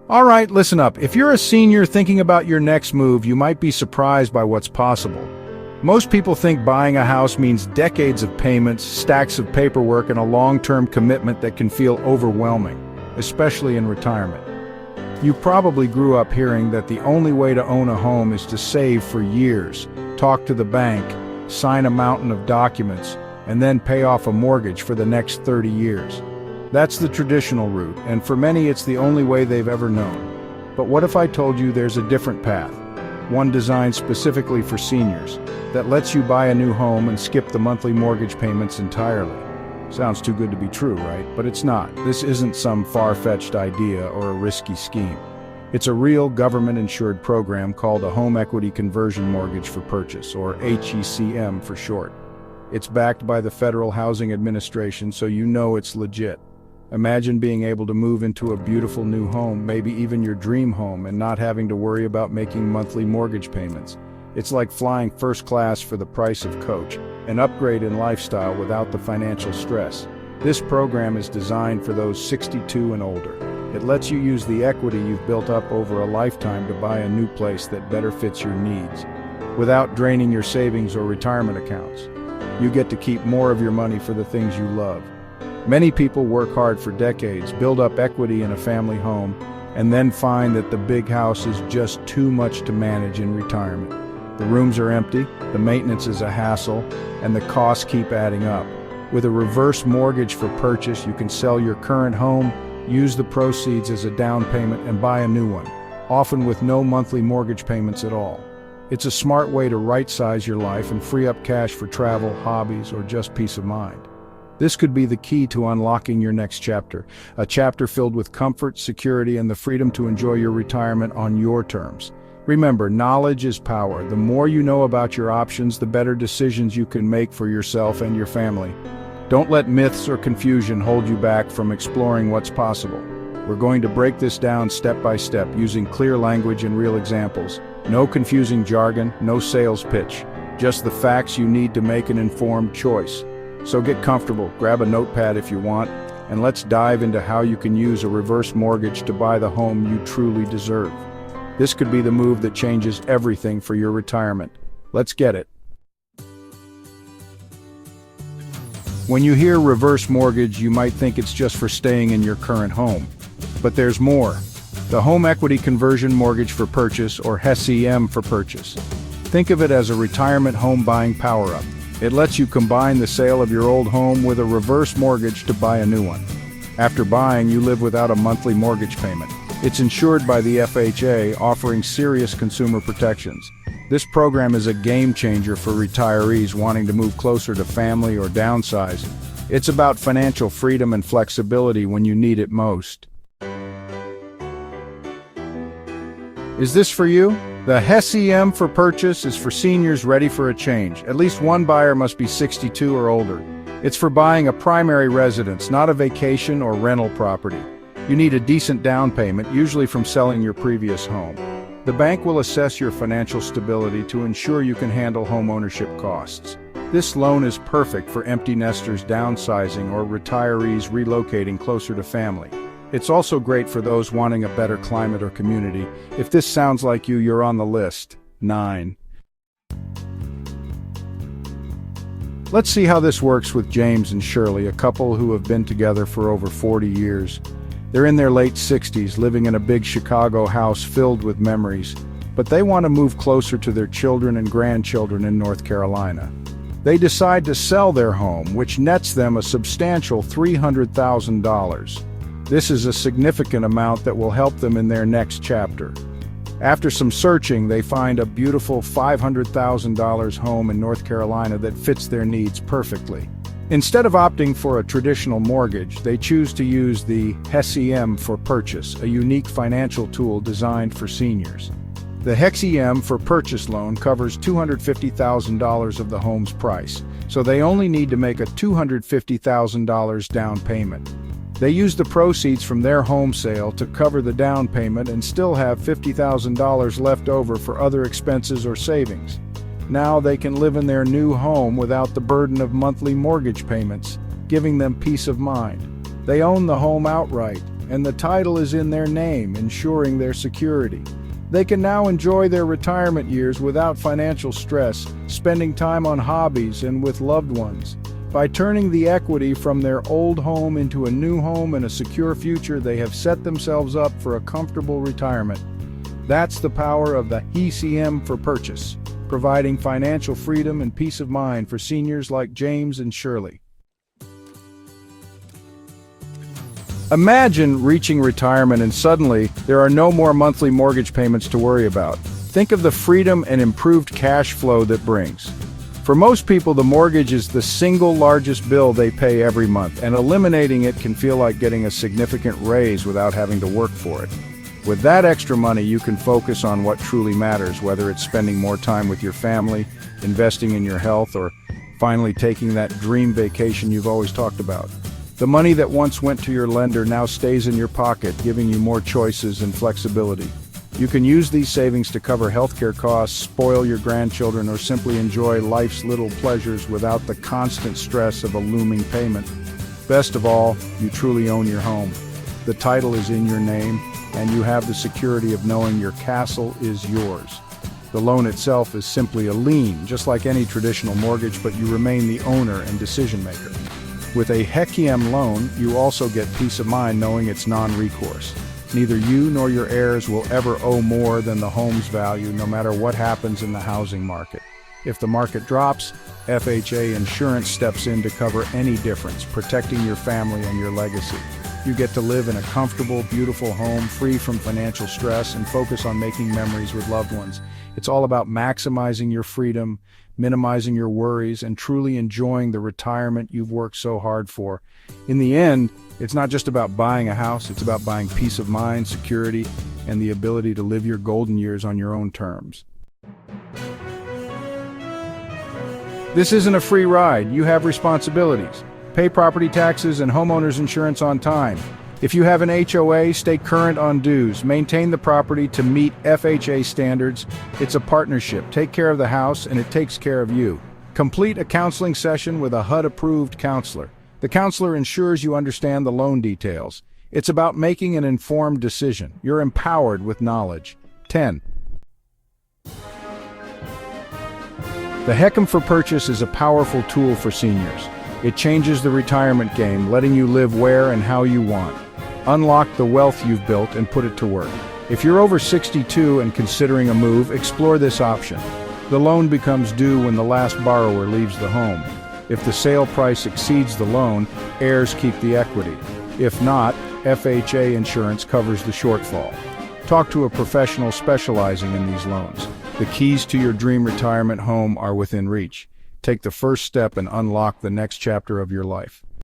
All right, listen up. If you're a senior thinking about your next move, you might be surprised by what's possible. Most people think buying a house means decades of payments, stacks of paperwork, and a long-term commitment that can feel overwhelming, especially in retirement. You probably grew up hearing that the only way to own a home is to save for years, talk to the bank, sign a mountain of documents, and then pay off a mortgage for the next 30 years. That's the traditional route, and for many it's the only way they've ever known. But what if I told you there's a different path, one designed specifically for seniors, that lets you buy a new home and skip the monthly mortgage payments entirely? Sounds too good to be true, right? But it's not. This isn't some far-fetched idea or a risky scheme. It's a real government-insured program called a Home Equity Conversion Mortgage for Purchase, or HECM for short. It's backed by the Federal Housing Administration, so you know it's legit. Imagine being able to move into a beautiful new home, maybe even your dream home, and not having to worry about making monthly mortgage payments. It's like flying first class for the price of coach, an upgrade in lifestyle without the financial stress. This program is designed for those 62 and older. It lets you use the equity you've built up over a lifetime to buy a new place that better fits your needs, without draining your savings or retirement accounts. You get to keep more of your money for the things you love. Many people work hard for decades, build up equity in a family home, and then find that the big house is just too much to manage in retirement. The rooms are empty, the maintenance is a hassle, and the costs keep adding up. With a reverse mortgage for purchase, you can sell your current home, use the proceeds as a down payment, and buy a new one, often with no monthly mortgage payments at all. It's a smart way to right-size your life and free up cash for travel, hobbies, or just peace of mind. This could be the key to unlocking your next chapter, a chapter filled with comfort, security, and the freedom to enjoy your retirement on your terms. Remember, knowledge is power. The more you know about your options, the better decisions you can make for yourself and your family. Don't let myths or confusion hold you back from exploring what's possible. We're going to break this down step by step using clear language and real examples. No confusing jargon, no sales pitch, just the facts you need to make an informed choice. So get comfortable, grab a notepad if you want, and let's dive into how you can use a reverse mortgage to buy the home you truly deserve. This could be the move that changes everything for your retirement. Let's get it. When you hear reverse mortgage, you might think it's just for staying in your current home. But there's more. The Home Equity Conversion Mortgage for Purchase, or HECM for Purchase. Think of it as a retirement home buying power-up. It lets you combine the sale of your old home with a reverse mortgage to buy a new one. After buying, you live without a monthly mortgage payment. It's insured by the FHA, offering serious consumer protections. This program is a game changer for retirees wanting to move closer to family or downsize. It's about financial freedom and flexibility when you need it most. Is this for you? The HECM for Purchase is for seniors ready for a change. At least one buyer must be 62 or older. It's for buying a primary residence, not a vacation or rental property. You need a decent down payment, usually from selling your previous home. The bank will assess your financial stability to ensure you can handle home ownership costs. This loan is perfect for empty nesters downsizing or retirees relocating closer to family. It's also great for those wanting a better climate or community. If this sounds like you, you're on the list. 9. Let's see how this works with James and Shirley, a couple who have been together for over 40 years. They're in their late 60s, living in a big Chicago house filled with memories, but they want to move closer to their children and grandchildren in North Carolina. They decide to sell their home, which nets them a substantial $300,000. This is a significant amount that will help them in their next chapter. After some searching, they find a beautiful $500,000 home in North Carolina that fits their needs perfectly. Instead of opting for a traditional mortgage, they choose to use the HECM for Purchase, a unique financial tool designed for seniors. The HECM for Purchase loan covers $250,000 of the home's price, so they only need to make a $250,000 down payment. They use the proceeds from their home sale to cover the down payment and still have $50,000 left over for other expenses or savings. Now they can live in their new home without the burden of monthly mortgage payments, giving them peace of mind. They own the home outright, and the title is in their name, ensuring their security. They can now enjoy their retirement years without financial stress, spending time on hobbies and with loved ones. By turning the equity from their old home into a new home and a secure future, they have set themselves up for a comfortable retirement. That's the power of the ECM for purchase, providing financial freedom and peace of mind for seniors like James and Shirley. Imagine reaching retirement and suddenly there are no more monthly mortgage payments to worry about. Think of the freedom and improved cash flow that brings. For most people, the mortgage is the single largest bill they pay every month, and eliminating it can feel like getting a significant raise without having to work for it. With that extra money, you can focus on what truly matters, whether it's spending more time with your family, investing in your health, or finally taking that dream vacation you've always talked about. The money that once went to your lender now stays in your pocket, giving you more choices and flexibility. You can use these savings to cover healthcare costs, spoil your grandchildren, or simply enjoy life's little pleasures without the constant stress of a looming payment. Best of all, you truly own your home. The title is in your name, and you have the security of knowing your castle is yours. The loan itself is simply a lien, just like any traditional mortgage, but you remain the owner and decision maker. With a HECM loan, you also get peace of mind knowing it's non-recourse. Neither you nor your heirs will ever owe more than the home's value, no matter what happens in the housing market. If the market drops, FHA Insurance steps in to cover any difference, protecting your family and your legacy. You get to live in a comfortable, beautiful home, free from financial stress, and focus on making memories with loved ones. It's all about maximizing your freedom, minimizing your worries, and truly enjoying the retirement you've worked so hard for. In the end, it's not just about buying a house, it's about buying peace of mind, security, and the ability to live your golden years on your own terms. This isn't a free ride. You have responsibilities. Pay property taxes and homeowners insurance on time. If you have an HOA, stay current on dues. Maintain the property to meet FHA standards. It's a partnership. Take care of the house, and it takes care of you. Complete a counseling session with a HUD-approved counselor. The counselor ensures you understand the loan details. It's about making an informed decision. You're empowered with knowledge. 10. The HECM for Purchase is a powerful tool for seniors. It changes the retirement game, letting you live where and how you want. Unlock the wealth you've built and put it to work. If you're over 62 and considering a move, explore this option. The loan becomes due when the last borrower leaves the home. If the sale price exceeds the loan, heirs keep the equity. If not, FHA Insurance covers the shortfall. Talk to a professional specializing in these loans. The keys to your dream retirement home are within reach. Take the first step and unlock the next chapter of your life.